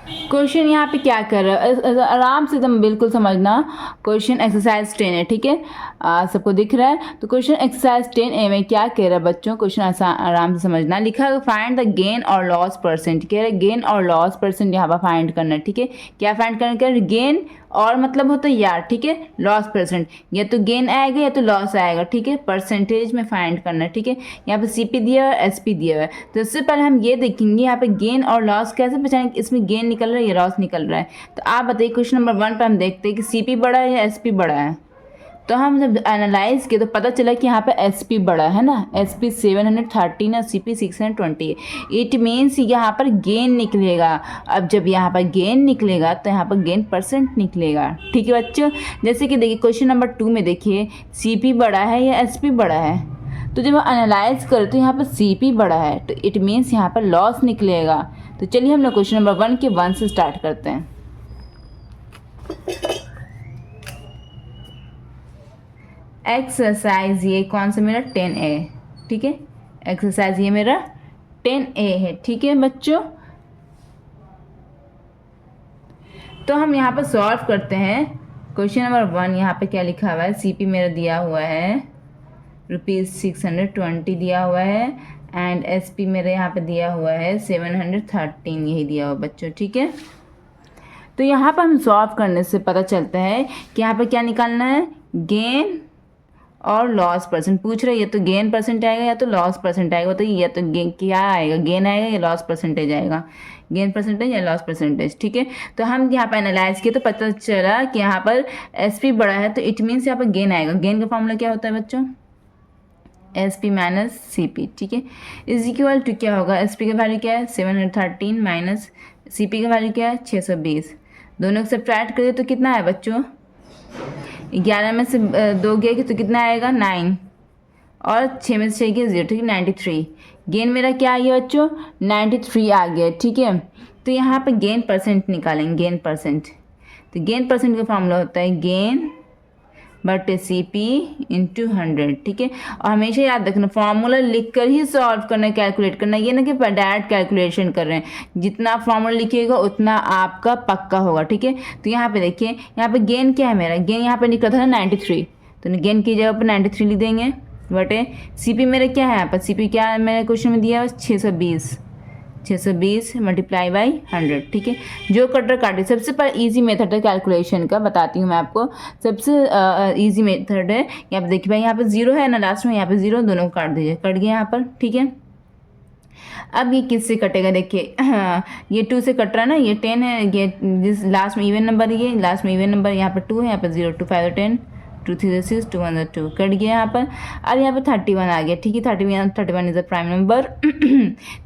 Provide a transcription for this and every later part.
Question यहाँ पे क्या कर रहा है, आराम से एकदम बिल्कुल समझना। क्वेश्चन एक्सरसाइज 10 है, ठीक है, सबको दिख रहा है। तो क्वेश्चन एक्सरसाइज 10A में क्या कह रहा है बच्चों, क्वेश्चन आराम से समझना। लिखा है फाइंड द गेन और लॉस परसेंट, कह रहे गेन और लॉस परसेंट यहाँ पर फाइंड करना है, ठीक है। क्या फाइंड करना, कह रहे गेन और मतलब होता है यार, ठीक है, लॉस परसेंट, या तो गेन आएगा या तो लॉस आएगा, ठीक है, परसेंटेज में फाइंड करना है, ठीक है। यहाँ पे सीपी दिया हुआ है, एसपी दिया हुआ है। तो इससे पहले हम ये देखेंगे यहाँ पे गेन और लॉस कैसे पहचानेंगे, इसमें गेन निकल रहा है या लॉस निकल रहा है। तो आप बताइए क्वेश्चन नंबर 1 पर हम देखते हैं कि सीपी बड़ा है या एसपी बड़ा है। तो हम जब एनालाइज किए तो पता चला कि यहाँ पे एसपी बड़ा है ना, एसपी 713 है, सीपी 620 है। इट मीन्स यहाँ पर गेन निकलेगा। अब जब यहाँ पर गेन निकलेगा तो यहाँ पर गेन परसेंट निकलेगा, ठीक है बच्चों। जैसे कि देखिए क्वेश्चन नंबर 2 में देखिए सीपी बड़ा है या एसपी बड़ा है। तो जब हम एनालाइज करें तो यहाँ पर सीपी बड़ा है, तो इट मीन्स यहाँ पर लॉस निकलेगा। तो चलिए हम लोग क्वेश्चन नंबर 1 के 1 से स्टार्ट करते हैं। एक्सरसाइज ये कौन सा मेरा 10A, ठीक है, एक्सरसाइज ये मेरा 10A है, ठीक है बच्चों। तो हम यहाँ पर सॉल्व करते हैं। क्वेश्चन नंबर 1 यहाँ पे क्या लिखा हुआ है, सीपी मेरा दिया हुआ है ₹620 दिया हुआ है, एंड एसपी मेरे यहाँ पे दिया हुआ है 713, यही दिया हुआ बच्चों, ठीक है। तो यहाँ पर हम सॉल्व करने से पता चलता है कि यहाँ पर क्या निकालना है, गेन और लॉस परसेंट पूछ रहे हैं। या तो गेन परसेंट आएगा या तो लॉस परसेंट आएगा, तो या तो गेन क्या आएगा, गेन आएगा या लॉस परसेंटेज आएगा, गेन परसेंटेज या लॉस परसेंटेज, ठीक है। तो हम यहाँ पर एनालाइज किए तो पता चला कि यहाँ पर एसपी बड़ा है, तो इट मीन्स यहाँ पर गेन आएगा। गेन का फॉर्मूला क्या होता है बच्चों, एसपी माइनस सीपी, ठीक है, इज इक्वल टू क्या होगा, एसपी का वैल्यू क्या है 713 माइनस सीपी का वैल्यू क्या है 620। दोनों को सब्ट्रैक्ट करिए तो कितना है बच्चों, 11 में से 2 गया तो कितना आएगा 9, और 6 में से 6 गया 0, ठीक है, 93। गेन मेरा क्या आ गया बच्चों, 93 आ गया, ठीक है। तो यहाँ पे गेन परसेंट निकालेंगे, गेन परसेंट। तो गेन परसेंट का फॉर्मूला होता है गेन बटे सीपी इंटू 100, ठीक है। और हमेशा याद रखना फॉर्मूला लिख कर ही सॉल्व करना, कैलकुलेट करना, ये ना कि डायरेक्ट कैलकुलेशन कर रहे हैं। जितना फॉर्मूला लिखिएगा उतना आपका पक्का होगा, ठीक है। तो यहाँ पे देखिए, यहाँ पे गेन क्या है मेरा, गेन यहाँ पे निकला था ना 93, तो गेन की जगह पर 93 लिख देंगे बटे सीपी मेरा क्या है, यहाँ पर सीपी क्या है मेरे क्वेश्चन में दिया है 620 मल्टीप्लाई बाई 100, ठीक है। जो कटर काटे, सबसे पहले इजी मेथड है कैलकुलेशन का, बताती हूँ मैं आपको। सबसे इजी मेथड है, यहाँ पे देखिए भाई, यहाँ पे 0 है ना लास्ट में, यहाँ पे 0, दोनों को काट दीजिए, कट गया यहाँ पर, ठीक है। अब ये किससे कटेगा, देखिए ये 2 से कट रहा है ना, ये 10 है, ये जिस लास्ट में इवन नंबर, ये लास्ट में इवन नंबर, यहाँ पर 2 है, यहाँ पर 0, 2 5 10, 2 3 6, 2 1 2, कट गया यहाँ पर। अब यहाँ पर 31 आ गया, ठीक है, 31 इज अ प्राइम नंबर।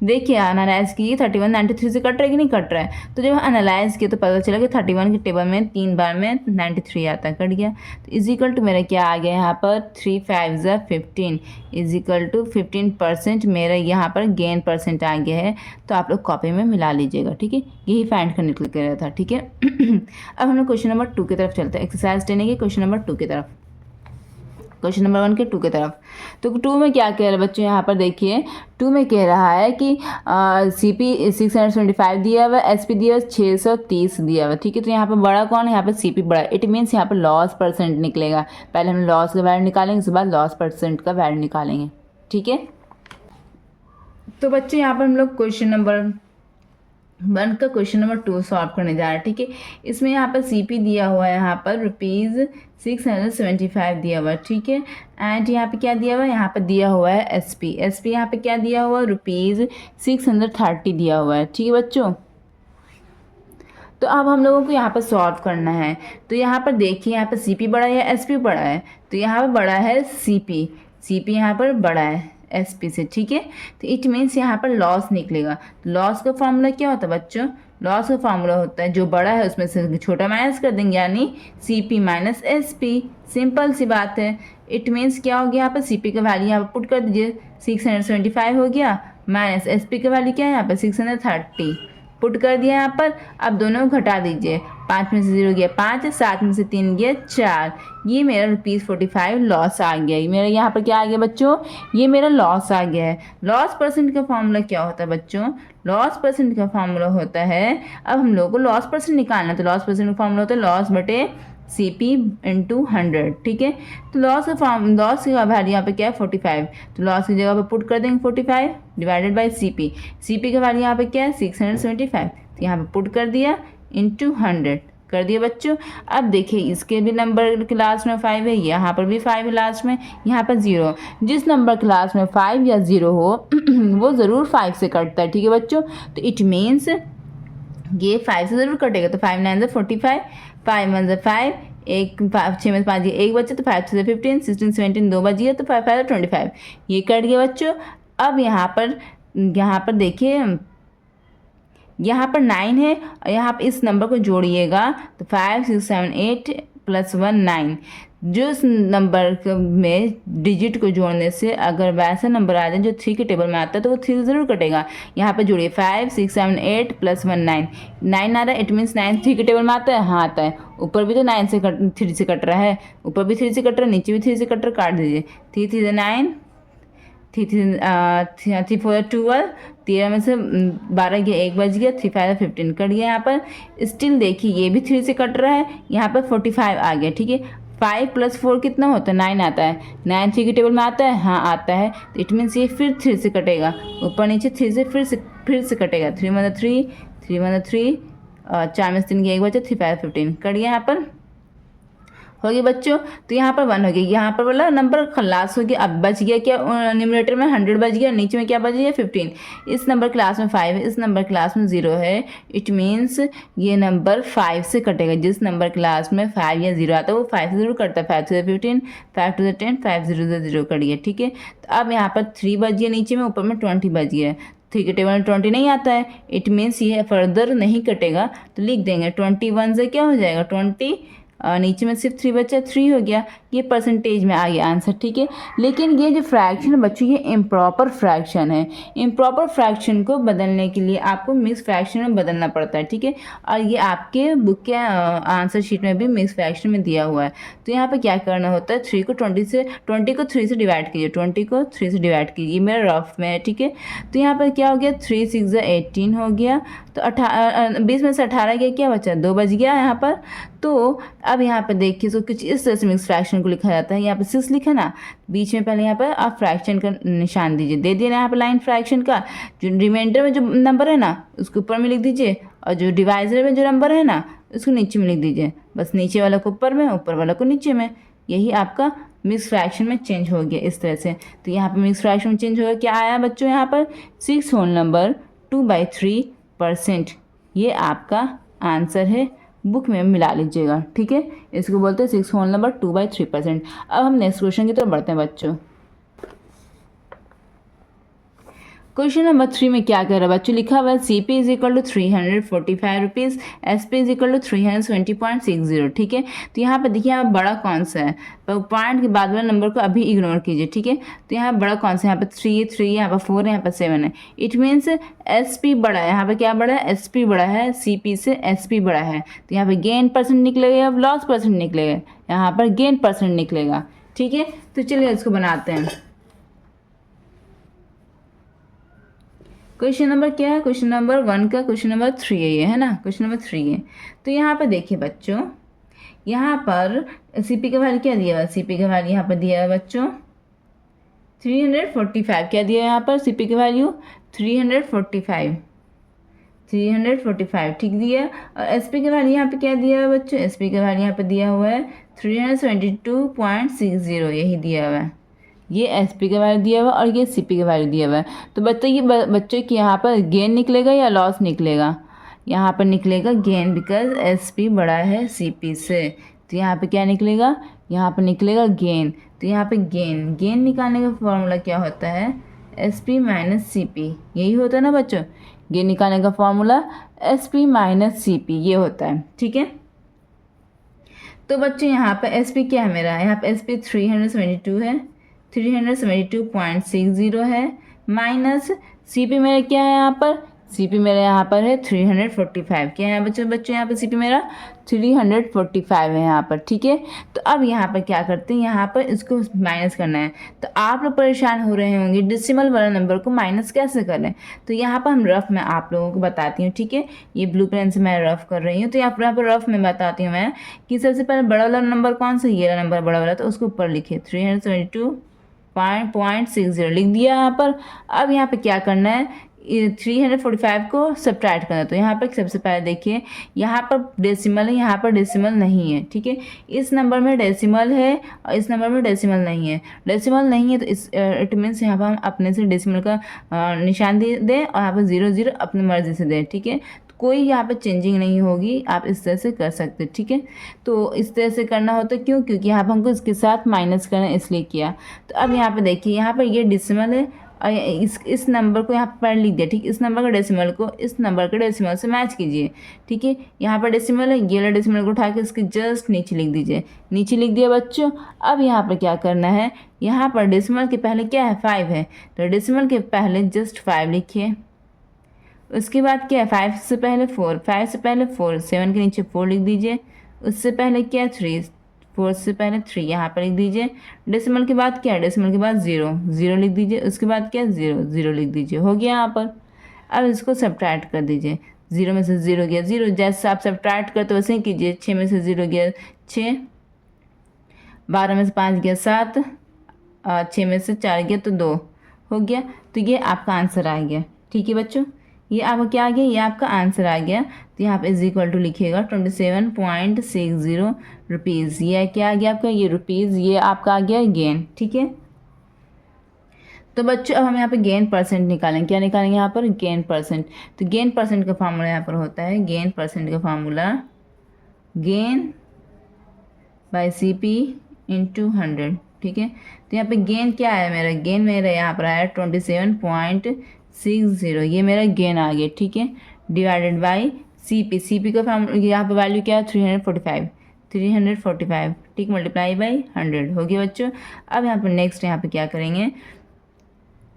देखिए एनालाइज कीजिए, 31 93 से कट रहा है कि नहीं कट रहा है। तो जब एनालाइज किया तो पता चला कि 31 के टेबल में 3 बार में 93 आता है, कट गया। तो इज इक्वल टू मेरा क्या आ गया यहाँ पर 3 5 15 इज इक्वल टू 15% मेरा यहाँ पर गेन परसेंट आ गया है। तो आप लोग कॉपी में मिला लीजिएगा, ठीक है, यही फाइंड करने के लिए रहा था, ठीक है। अब हम लोग क्वेश्चन नंबर 2 की तरफ चलते हैं, एक्सरसाइज 10 के क्वेश्चन नंबर 2 की तरफ, क्वेश्चन नंबर 1 के 2 की तरफ। तो 2 में क्या कह रहा है बच्चों, यहाँ पर देखिए 2 में कह रहा है कि सीपी 675 दिया हुआ, एसपी दिया हुआ 630 दिया हुआ, ठीक है। तो यहाँ पर बड़ा कौन है, यहाँ पर सीपी बड़ा, इट मीन्स यहाँ पर लॉस परसेंट निकलेगा। पहले हम लॉस का वैल्यू निकालेंगे, उसके बाद लॉस परसेंट का वैल्यू निकालेंगे, ठीक है। तो बच्चे यहाँ पर हम लोग क्वेश्चन नंबर 1 का क्वेश्चन नंबर 2 सॉल्व करने जा रहे हैं, ठीक है। इसमें यहाँ पर सीपी दिया हुआ है, यहाँ पर ₹675 दिया हुआ है, ठीक है। एंड यहाँ पे क्या दिया हुआ है, यहाँ पर दिया हुआ है एसपी यहाँ पे क्या दिया हुआ है, ₹630 दिया हुआ है, ठीक है बच्चों। तो अब हम लोगों को यहाँ पर सॉल्व करना है। तो यहाँ पर देखिए, यहाँ पर सीपी बड़ा है या एसपी बड़ा है, तो यहाँ पर बड़ा है सीपी यहाँ पर बड़ा है एसपी से, ठीक है। तो इट मीन्स यहाँ पर लॉस निकलेगा। तो लॉस का फॉर्मूला क्या होता है बच्चों, लॉस का फॉर्मूला होता है जो बड़ा है उसमें से छोटा माइनस कर देंगे, यानी सीपी माइनस एसपी, सिंपल सी बात है। इट मीन्स क्या हो गया, यहाँ पर सीपी का वैल्यू यहाँ पर पुट कर दीजिए, 675 हो गया, माइनस एसपी का वैल्यू क्या है यहाँ पर 630 पुट कर दिया यहाँ पर। अब दोनों को घटा दीजिए, 5 में से 0 गया 5, 7 में से 3 गया 4, ये मेरा ₹45 लॉस आ गया। ये मेरा यहाँ पर क्या आ गया बच्चों, ये मेरा लॉस आ गया है। लॉस परसेंट का फॉर्मूला क्या होता है बच्चों, लॉस परसेंट का फॉर्मूला होता है, अब हम लोग को लॉस परसेंट निकालना है, तो लॉस परसेंट का फॉर्मूला होता है लॉस बटे CP इंटू 100, ठीक है। तो लॉस का वैल्यू यहाँ पे क्या है 45, तो लॉस की जगह पे पुट कर देंगे 45 डिवाइडेड बाई CP का वैल्यू यहाँ पे क्या है 675, तो यहाँ पे पुट कर दिया इंटू 100 कर दिया बच्चों। अब देखिए इसके भी नंबर के लास्ट में 5 है, यहाँ पर भी 5 है लास्ट में, यहाँ पर 0। जिस नंबर के लास्ट में 5 या 0 हो वो ज़रूर 5 से कटता है, ठीक है बच्चों। तो इट मीन्स ये 5 से ज़रूर कटेगा, तो 5 9 45, 5 1 5, 6 में 5 1 बचे, तो 5 से 15, 16 17 2 बची है, तो 5 5 25, ये कट गया बच्चों। अब यहाँ पर देखिए यहाँ पर 9 है और यहाँ पर इस नंबर को जोड़िएगा, तो 5 6 7 8 + 1 9। जो इस नंबर में डिजिट को जोड़ने से अगर वैसा नंबर आ जाए जो 3 के टेबल में आता है तो वो 3 ज़रूर कटेगा। यहाँ पे जोड़िए 5 6 7 8 + 1 9, 9 आ रहा है, इट मीन्स 9 3 के टेबल में आता है, हाँ आता है। ऊपर भी तो 3 से कट रहा है, ऊपर भी 3 से कट रहा है, नीचे भी 3 से कट रहा है, काट दीजिए। 3 3 9, 3 4 12, 13 में से 12 गया 1 बच गया, 3 5 15 कट गया। यहाँ पर स्टिल देखिए ये भी 3 से कट रहा है, यहाँ पर 45 आ गया, ठीक है। 5 + 4 कितना होता है 9 आता है, 9 3 के टेबल में आता है, हाँ आता है, तो इट मीन्स ये फिर 3 से कटेगा, ऊपर नीचे 3 से फिर से कटेगा। 3 1 3, 3 1 3, 4 में से 3 गया 1 बचा, 3 5 15 कट गया। यहाँ पर हो गया बच्चों, तो यहाँ पर 1 हो गया, यहाँ पर बोला नंबर खलास हो गया। अब बच गया क्या, न्यूमरेटर में 100 बच गया, नीचे में क्या बच गया 15। इस नंबर क्लास में 5 है, इस नंबर क्लास में 0 है, इट मीन्स ये नंबर 5 से कटेगा। जिस नंबर क्लास में 5 या 0 आता है वो 5 से ज़रूर कटता है। 5 से 15, 5 to 10, 5 0 से 0 कट गया, ठीक है। तो अब यहाँ पर 3 बच गया नीचे में, ऊपर में 20 बच गया। 3 के टेबल में 20 नहीं आता है, इट मीन्स ये फर्दर नहीं कटेगा, तो लिख देंगे 21 से क्या हो जाएगा 20, नीचे में सिर्फ 3 बचा, 3 हो गया। ये परसेंटेज में आ गया आंसर, ठीक है। लेकिन ये जो फ्रैक्शन है बच्चों ये इम्प्रॉपर फ्रैक्शन है। इम्प्रॉपर फ्रैक्शन को बदलने के लिए आपको मिक्स फ्रैक्शन में बदलना पड़ता है, ठीक है। और ये आपके बुक के आंसर शीट में भी मिक्स फ्रैक्शन में दिया हुआ है। तो यहाँ पर क्या करना होता है, 20 को 3 से डिवाइड कीजिए, 20 को 3 से डिवाइड कीजिए, ये मेरा रफ में है, ठीक है। तो यहाँ पर क्या हो गया 3 6 18 हो गया, तो 20 में से 18 गया, क्या बचा 2 बच गया यहाँ पर। तो अब यहाँ पर देखिए तो कुछ इस तरह से मिक्स फ्रैक्शन को लिखा जाता है। यहाँ पर 6 लिखा ना, बीच में पहले यहाँ पर आप फ्रैक्शन का निशान दीजिए, दे दिए ना यहाँ पर लाइन फ्रैक्शन का। जो रिमाइंडर में जो नंबर है ना उसको ऊपर में लिख दीजिए, और जो डिवाइजर में जो नंबर है ना उसको नीचे में लिख दीजिए। बस नीचे वाला को ऊपर में, ऊपर वाला को नीचे में। यही आपका मिक्स फ्रैक्शन में चेंज हो गया इस तरह से। तो यहाँ पर मिक्स फ्रैक्शन में चेंज हो गया, क्या आया बच्चों यहाँ पर 6 होल नंबर 2/3%। ये आपका आंसर है, बुक में मिला लीजिएगा, ठीक है। इसको बोलते हैं 6 होल नंबर 2/3%। अब हम नेक्स्ट क्वेश्चन की तरफ बढ़ते हैं बच्चों। क्वेश्चन नंबर 3 में क्या कह रहा है बच्चों, लिखा हुआ है CP = 345 रुपीज़, SP = 320.60, ठीक है। तो यहाँ पर देखिए यहाँ बड़ा कौन सा है, पॉइंट के बाद वाले नंबर को अभी इग्नोर कीजिए, ठीक है। तो यहाँ बड़ा कौन सा है, यहाँ पर 3 यहाँ पर 4 है, यहाँ पर 7 है। इट मीन्स SP बड़ा है, यहाँ पर क्या बड़ा है SP बड़ा है, CP से SP बड़ा है। तो यहाँ पर गेन परसेंट निकलेगा या लॉस परसेंट निकलेगा, यहाँ पर गेन परसेंट निकलेगा, ठीक है। तो चलिए इसको बनाते हैं। क्वेश्चन नंबर क्या है, क्वेश्चन नंबर 1 का क्वेश्चन नंबर 3 है ये, है ना, क्वेश्चन नंबर 3 है। तो यहाँ पर देखिए बच्चों, यहाँ पर CP का वैल्यू क्या दिया हुआ है, CP का वैल्यू यहाँ पर दिया है बच्चों 345। क्या दिया है यहाँ पर CP का वैल्यू 345, ठीक दिया। और SP का वैल्यू यहाँ पे क्या दिया हुआ है बच्चों, SP का वैल्यू यहाँ पे दिया हुआ है 372.60, यही दिया हुआ है। ये SP का वैल्यू दिया हुआ है और ये CP का वैल्यू दिया हुआ है। तो बताइए बच्चों कि यहाँ पर गेन निकलेगा या लॉस निकलेगा, यहाँ पर निकलेगा गेन, बिकॉज SP बड़ा है CP से। तो यहाँ पे क्या निकलेगा, यहाँ पर निकलेगा गेन। तो यहाँ पे गेन निकालने का फॉर्मूला क्या होता है, SP - CP, यही होता है ना बच्चों। गेन निकालने का फॉर्मूला SP - CP ये होता है, ठीक है। तो बच्चों यहाँ पे SP क्या है मेरा, यहाँ पे SP 372 है, 372.60 है, माइनस CP मेरा क्या है यहाँ पर CP मेरा यहाँ पर है 345। क्या है बच्चों यहाँ पर CP मेरा 345 है यहाँ पर, ठीक है। तो अब यहाँ पर क्या करते हैं, यहाँ पर इसको माइनस करना है। तो आप लोग परेशान हो रहे होंगे डेसिमल वाला नंबर को माइनस कैसे करें। तो यहाँ पर हम रफ में आप लोगों को बताती हूँ, ठीक है। ये ब्लू पेन से मैं रफ कर रही हूँ। तो यहाँ पर रफ में बताती हूँ मैं कि सबसे पहले बड़ा वाला नंबर कौन सा, ये वाला नंबर बड़ा वाला, तो उसको ऊपर लिखिए 372.60 लिख दिया यहाँ पर। अब यहाँ पे क्या करना है, 345 को सब्ट्रैक्ट करना। तो यहाँ पर सबसे पहले देखिए, यहाँ पर डेसिमल है, यहाँ पर डेसिमल नहीं है, ठीक है। इस नंबर में डेसिमल है और इस नंबर में डेसिमल नहीं है। डेसिमल नहीं है तो इस इट मीन्स यहाँ पर हम अपने से डेसिमल का निशान दे दें और यहाँ पर 0 अपनी मर्जी से दें, ठीक है। कोई यहाँ पे चेंजिंग नहीं होगी, आप इस तरह से कर सकते, ठीक है। तो इस तरह से करना होता है क्योंकि यहाँ पर हमको इसके साथ माइनस करना इसलिए किया। तो अब यहाँ पे देखिए, यहाँ पर ये डेसिमल है और इस नंबर को यहाँ पर लिख दिया, ठीक। इस नंबर का डेसिमल को इस नंबर के डेसिमल से मैच कीजिए, ठीक है। यहाँ पर डेसिमल है, ये वाला डेसिमल को उठा के इसके जस्ट नीचे लिख दीजिए, नीचे लिख दिया बच्चों। अब यहाँ पर क्या करना है, यहाँ पर डेसिमल के पहले क्या है, 5 है, तो डेसिमल के पहले जस्ट 5 लिखिए। उसके बाद क्या है, 5 से पहले 4, 5 से पहले 4, 7 के नीचे 4 लिख दीजिए। उससे पहले क्या है 3, 4 से पहले 3 यहाँ पर लिख दीजिए। डेसिमल के बाद क्या है, डेसिमल के बाद 0 लिख दीजिए। उसके बाद क्या है 0 लिख दीजिए, हो गया यहाँ पर। अब इसको सब्ट्रैक्ट कर दीजिए, 0 में से 0 गया 0, जैसे आप सब्ट्रैक्ट करते वैसे ही कीजिए। 6 में से 0 गया 6, 12 में से 5 गया 7, 6 में से 4 गया तो 2 हो गया। तो ये आपका आंसर आ गया, ठीक है बच्चों। ये आपका क्या आ गया, ये आपका आंसर आ गया। तो यहाँ पे इज इक्वल टू लिखिएगा 27.60 रुपीज़। ये क्या आ गया आपका, ये रुपीज़, ये आपका आ गया गेन, ठीक है। तो बच्चों अब हम यहाँ पे गेन परसेंट निकालेंगे। क्या निकालेंगे यहाँ पर, गेन परसेंट। तो गेन परसेंट का फार्मूला यहाँ पर होता है, गेन परसेंट का formula gain by CP into 100, ठीक है। तो यहाँ पे गेन क्या है मेरा, गेन मेरा यहाँ पर आया 27.60, ये मेरा गेन आ गया, ठीक है। डिवाइडेड बाय CP का फार्मूला यहाँ पर वैल्यू क्या है 345, ठीक, मल्टीप्लाई बाय 100 हो गया बच्चों। अब यहाँ पर नेक्स्ट यहाँ पे क्या करेंगे,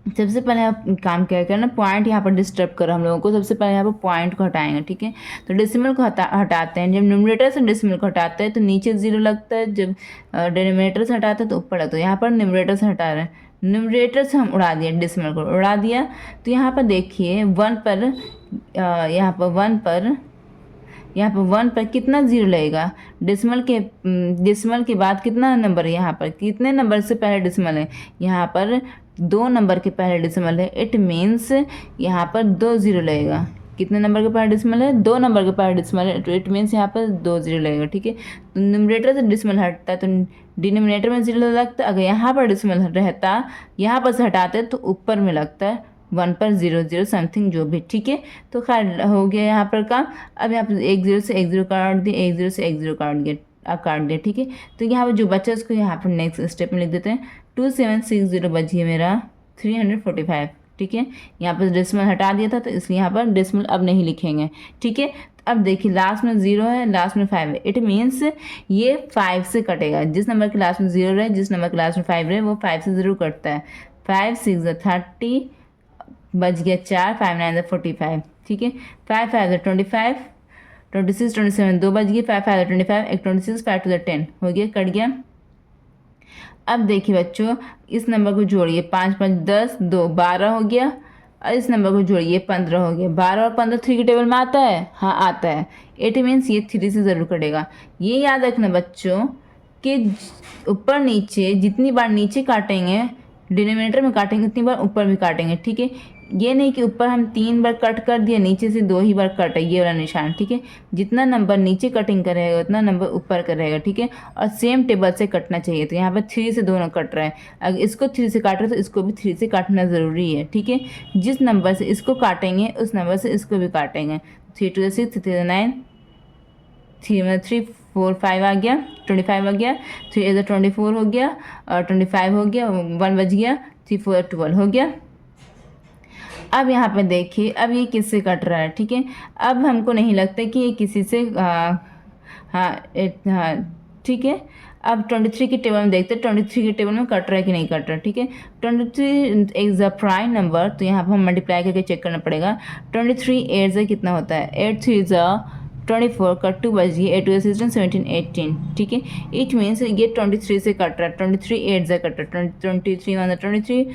सबसे पहले आप काम क्या करना, पॉइंट यहाँ पर डिस्टर्ब करो हम लोगों को। सबसे पहले यहाँ पर पॉइंट को हटाएंगे, ठीक है। तो डेसिमल को हटाते हैं। जब न्यूमरेटर से डेसिमल को हटाते हैं तो नीचे 0 लगता है, जब डिनोमिनेटर से हटाते हैं तो ऊपर लगता है। यहाँ पर न्यूमरेटर से हटा रहे हैं, न्यूमरेटर से हम उड़ा दिया, डेसिमल को उड़ा दिया। तो यहाँ पर देखिए 1 पर यहाँ पर 1 पर कितना 0 लगेगा, डेसिमल के बाद कितना नंबर है, यहाँ पर कितने नंबर से पहले डेसिमल है, यहाँ पर 2 नंबर के पहले डेसिमल है। इट मीन्स यहाँ पर 2 0 लगेगा। कितने नंबर के पहले डेसिमल है, 2 नंबर के पहले डेसिमल है, तो इट मीन्स यहाँ पर 2 0 लगेगा, ठीक है। तो न्यूमरेटर से डेसिमल हटता है तो डिनोमिनेटर में 0 लगता है। अगर यहाँ पर डेसिमल रहता, यहाँ पर से हटाते तो ऊपर में लगता है 1 पर 0 समथिंग जो भी, ठीक है। तो खैर हो गया यहाँ पर काम। अब यहाँ पर 1 0 से 1 0 काट दिए, 1 0 से 1 0 काट दिया, ठीक है। तो यहाँ पर जो बचा उसको यहाँ पर नेक्स्ट स्टेप में लिख देते हैं। 2760 बचिए मेरा 345, ठीक है। यहाँ पर डेसिमल हटा दिया था तो इसलिए यहाँ पर डेसिमल अब नहीं लिखेंगे, ठीक है। अब देखिए लास्ट में 0 है, लास्ट में 5 है। इट मीन्स ये 5 से कटेगा। जिस नंबर के लास्ट में 0 रहे, जिस नंबर के लास्ट में 5 रहे, वो 5 से ज़रूर कटता है। 5 6 30 बच गया 4, 5 9 45, ठीक है। 5 5 25, 26 27 2 बच गए, 5 5 25, 1 26, 5 2 10 हो गया, कट गया। अब देखिए बच्चों इस नंबर को जोड़िए, 5 5 10 2 12 हो गया। और इस नंबर को जोड़िए 15 हो गया। 12 और 15 3 के टेबल में आता है, हाँ आता है। इट मीन्स ये 3 से ज़रूर कटेगा। ये याद रखना बच्चों कि ऊपर नीचे जितनी बार नीचे काटेंगे, डिनोमिनेटर में काटेंगे, उतनी बार ऊपर भी काटेंगे, ठीक है। ये नहीं कि ऊपर हम 3 बार कट कर दिया, नीचे से 2 ही बार कट है, ये वाला निशान, ठीक है। जितना नंबर नीचे कटिंग करेगा उतना नंबर ऊपर का रहेगा, ठीक है। और सेम टेबल से कटना चाहिए। तो यहाँ पर 3 से दोनों कट रहा है। अगर इसको 3 से काट रहे तो इसको भी 3 से काटना ज़रूरी है, ठीक है। जिस नंबर से इसको काटेंगे उस नंबर से इसको भी काटेंगे। 3 2 6 3 9, 3 4 5 आ गया, 25 आ गया, 3 24 हो गया और 25 हो गया, 1 बच गया, 3 4 12 हो गया। अब यहाँ पे देखिए अब ये किससे कट रहा है, ठीक है। अब हमको नहीं लगता कि ये किसी से हाँ, ठीक है। अब 23 के टेबल में देखते हैं 23 के टेबल में कट रहा है कि नहीं कट रहा, ठीक है। 23 इज अ प्राइम नंबर, तो यहाँ पर हम मल्टीप्लाई करके चेक करना पड़ेगा। 23 8 से कितना होता है, 8 3 इज अ 24, कट 2 बच गई, 8 2 16 17 18, ठीक है। इट मीन्स ये 23 से कट रहा है, 23 8 से कट रहा है, 23 1 23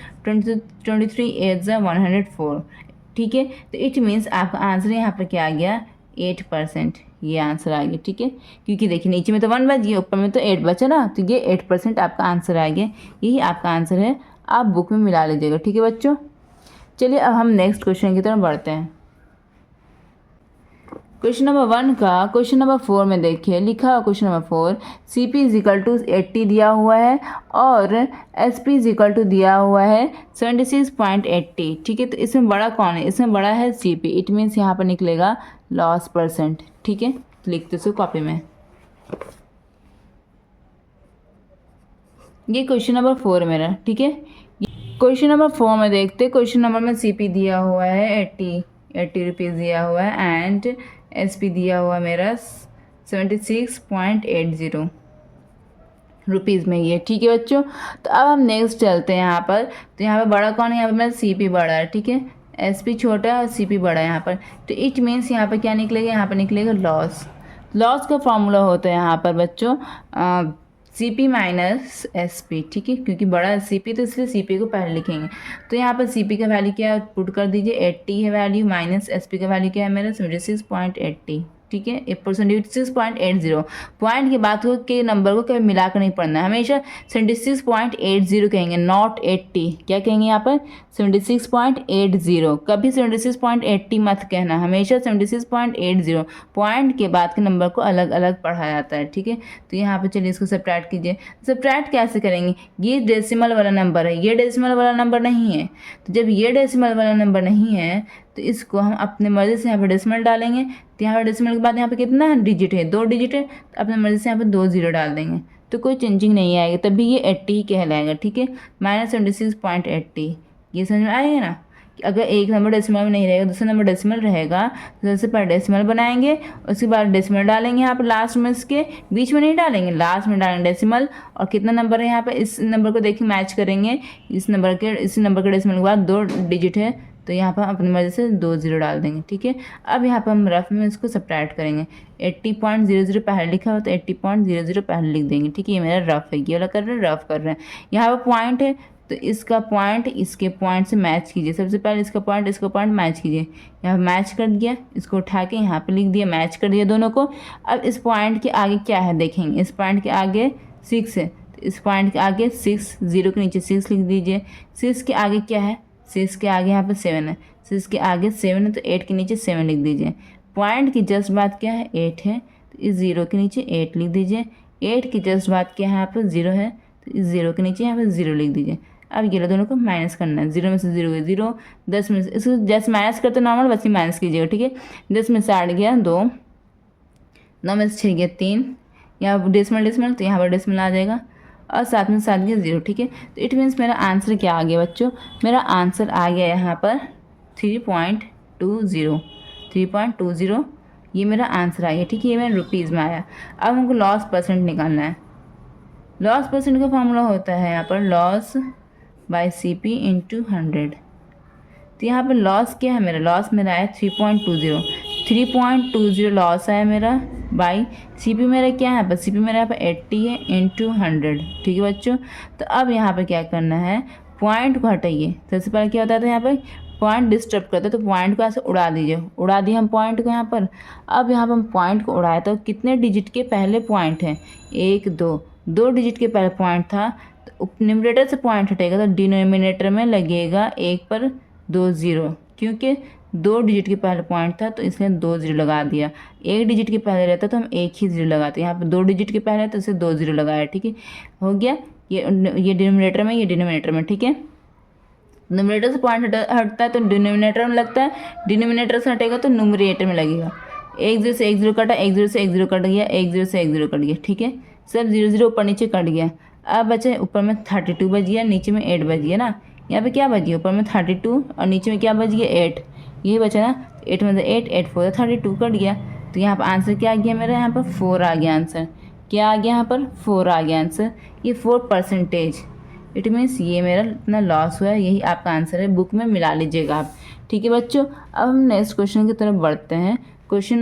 23 8 से 104, ठीक है। तो इट मीन्स आपका आंसर यहाँ पर क्या आ गया, 8%, ये आंसर आ गया, ठीक है। क्योंकि देखिए नीचे में तो 1 बच गया, ऊपर में तो 8 बचा ना, तो ये 8% आपका आंसर आ गया, यही आपका आंसर है। आप बुक में मिला लीजिएगा, ठीक है बच्चों। चलिए अब हम नेक्स्ट क्वेश्चन की तरफ बढ़ते हैं। क्वेश्चन नंबर 1 का क्वेश्चन नंबर 4 में देखिए लिखा हुआ क्वेश्चन नंबर 4, CP = 80 दिया हुआ है और SP = दिया हुआ है 76.80, ठीक है। तो इसमें बड़ा कौन है, इसमें बड़ा है CP, इट मीन्स यहाँ पर निकलेगा लॉस परसेंट, ठीक है। लिखते सो कॉपी में। ये क्वेश्चन नंबर 4 मेरा, ठीक है। क्वेश्चन नंबर 4 में देखते, क्वेश्चन नंबर में CP दिया हुआ है 80 रुपीज़ दिया हुआ है एंड SP दिया हुआ मेरा 76.80 रुपीज़ में ये, ठीक है बच्चों। तो अब हम नेक्स्ट चलते हैं यहाँ पर। तो यहाँ पर बड़ा कौन है, यहाँ पर मेरा CP बड़ा है, ठीक है। SP छोटा है और CP बड़ा है यहाँ पर। तो इट मीन्स यहाँ पर क्या निकलेगा, यहाँ पर निकलेगा लॉस। लॉस का फॉर्मूला होता है यहाँ पर बच्चों CP माइनस SP, ठीक है। क्योंकि बड़ा है CP तो इसलिए CP को पहले लिखेंगे। तो यहाँ पर CP का वैल्यू क्या है, पुट कर दीजिए, 80 है वैल्यू, माइनस SP का वैल्यू क्या है मेरा 76.80, ठीक है। 76.80 पॉइंट के बाद के नंबर को कभी मिलाकर नहीं पढ़ना है, हमेशा 76.80 कहेंगे, नॉट 80। क्या कहेंगे यहाँ पर 76.80, कभी 76.80 मत कहना, हमेशा 76.80 पॉइंट के बाद के नंबर को अलग अलग पढ़ा जाता है, ठीक है। तो यहाँ पर चलिए इसको सब्ट्रैक्ट कीजिए। सब्ट्रैक्ट कैसे करेंगे, ये डेसिमल वाला नंबर है, ये डेसिमल वाला नंबर नहीं है। तो जब ये डेसिमल वाला नंबर नहीं है तो इसको हम अपने मर्ज़ी से यहाँ पर डेसिमल डालेंगे। तो यहाँ पर डेसिमल के बाद यहाँ पे कितना डिजिट है, 2 डिजिट है, तो अपने मर्ज़ी से यहाँ पर 2 0 डाल देंगे, तो कोई चेंजिंग नहीं आएगी, तभी ये 80 ही कहलाएगा, ठीक है। -76.80, ये समझ में आएगा ना। अगर एक नंबर डेसिमल में नहीं रहेगा, दूसरा नंबर डेसिमल रहेगा, तो सबसे पहले डेसिमल बनाएंगे, उसके बाद डेसिमल डालेंगे यहाँ पर लास्ट में, इसके बीच में नहीं डालेंगे, लास्ट में डालेंगे डेसिमल। और कितना नंबर है यहाँ पर, इस नंबर को देखिए मैच करेंगे, इस नंबर के डेसिमल के बाद 2 डिजिट है, तो यहाँ पर अपनी मर्ज़ी से 2 0 डाल देंगे, ठीक है। अब यहाँ पर हम रफ में इसको सब्ट्रैक्ट करेंगे। 80.00 पहले लिखा हो तो 80.00 पहले लिख देंगे, ठीक है। ये मेरा रफ है, ये वाला कर रहे हैं, रफ कर रहे हैं। यहाँ पर पॉइंट है तो इसका पॉइंट इसके पॉइंट से मैच कीजिए, सबसे पहले इसका पॉइंट मैच कीजिए। यहाँ पर मैच कर दिया, इसको उठा के यहाँ पर लिख दिया, मैच कर दिया दोनों को। अब इस पॉइंट के आगे क्या है देखेंगे, इस पॉइंट के आगे 6 है, तो इस पॉइंट के आगे 6, 0 के नीचे 6 लिख दीजिए। 6 के आगे क्या है, 6 के आगे यहाँ पर 7 है, 6 के आगे 7 है, तो 8 के नीचे 7 लिख दीजिए। पॉइंट की जस्ट बात क्या है, 8 है, तो इस 0 के नीचे 8 लिख दीजिए। 8 की जस्ट बात क्या है, यहाँ पर 0 है, तो इस 0 के नीचे यहाँ पर 0 लिख दीजिए। अब ये दोनों को माइनस करना है, 0 में से 0 गया 0, 10 में से, इसको जैसे माइनस करते नॉर्मल वैसे माइनस कीजिएगा, ठीक है। 10 में से 8 गया 2, 9 में से 6 गया 3, यहाँ डेसिमल, तो यहाँ पर डेसिमल आ जाएगा, और 7 में 7 गया 0, ठीक है। तो इट मीन्स मेरा आंसर क्या आ गया बच्चों, मेरा आंसर आ गया यहाँ पर 3.20, ये मेरा आंसर आ गया, ठीक है। ये मेरा रुपीज़ में आया। अब हमको लॉस परसेंट निकालना है। लॉस परसेंट का फॉर्मूला होता है यहाँ पर लॉस बाय CP × 100। तो यहाँ पर लॉस क्या है मेरा, लॉस मेरा आया 3.20 लॉस आया मेरा बाई CP मेरा क्या है यहाँ पर, CP मेरा यहाँ पर 80 है × 100, ठीक है बच्चों। तो अब यहाँ पर क्या करना है, पॉइंट को हटाइए। सबसे पहले क्या होता था यहाँ पर पॉइंट डिस्टर्ब करते हैं, तो पॉइंट को ऐसे उड़ा दीजिए, उड़ा दिए हम पॉइंट को यहाँ पर। अब यहाँ पर हम पॉइंट को उड़ाए तो कितने डिजिट के पहले पॉइंट हैं, 1 2 डिजिट के पहले पॉइंट था, तो न्यूमरेटर से पॉइंट हटेगा तो डिनोमिनेटर में लगेगा 1 पर 2 0, क्योंकि 2 डिजिट के पहले पॉइंट था तो इसलिए 2 0 लगा दिया। 1 डिजिट के पहले रहता तो हम 1 ही 0 लगाते, यहाँ पर 2 डिजिट के पहले तो इसे 2 0 लगाया, ठीक है। हो गया ये डिनोमिनेटर में, ये डिनोमिनेटर में, ठीक है। न्यूमरेटर से पॉइंट हटता है तो डिनोमिनेटर में लगता है, डिनोमिनेटर से हटेगा तो न्यूमरेटर में लगेगा। 1 0 से 1 0 कटा, 1 0 से 1 0 कट गया, 1 0 से 1 0 कट गया, ठीक है। सब 0 0 ऊपर नीचे कट गया। अब बचे ऊपर में 32 बच गया, नीचे में 8 बच गया ना। यहाँ पे क्या बच गया, ऊपर में 32 और नीचे में क्या बच गया 8, ये बचा ना। 8 में से 8 4 32 कट गया, तो यहाँ पर आंसर क्या आ गया मेरा, यहाँ पर 4 आ गया आंसर। क्या आ गया यहाँ पर 4 आ गया आंसर। ये 4%, इट मीन्स ये मेरा इतना लॉस हुआ है, यही आपका आंसर है। बुक में मिला लीजिएगा आप। ठीक है बच्चों, अब हम नेक्स्ट क्वेश्चन की तरफ बढ़ते हैं। क्वेश्चन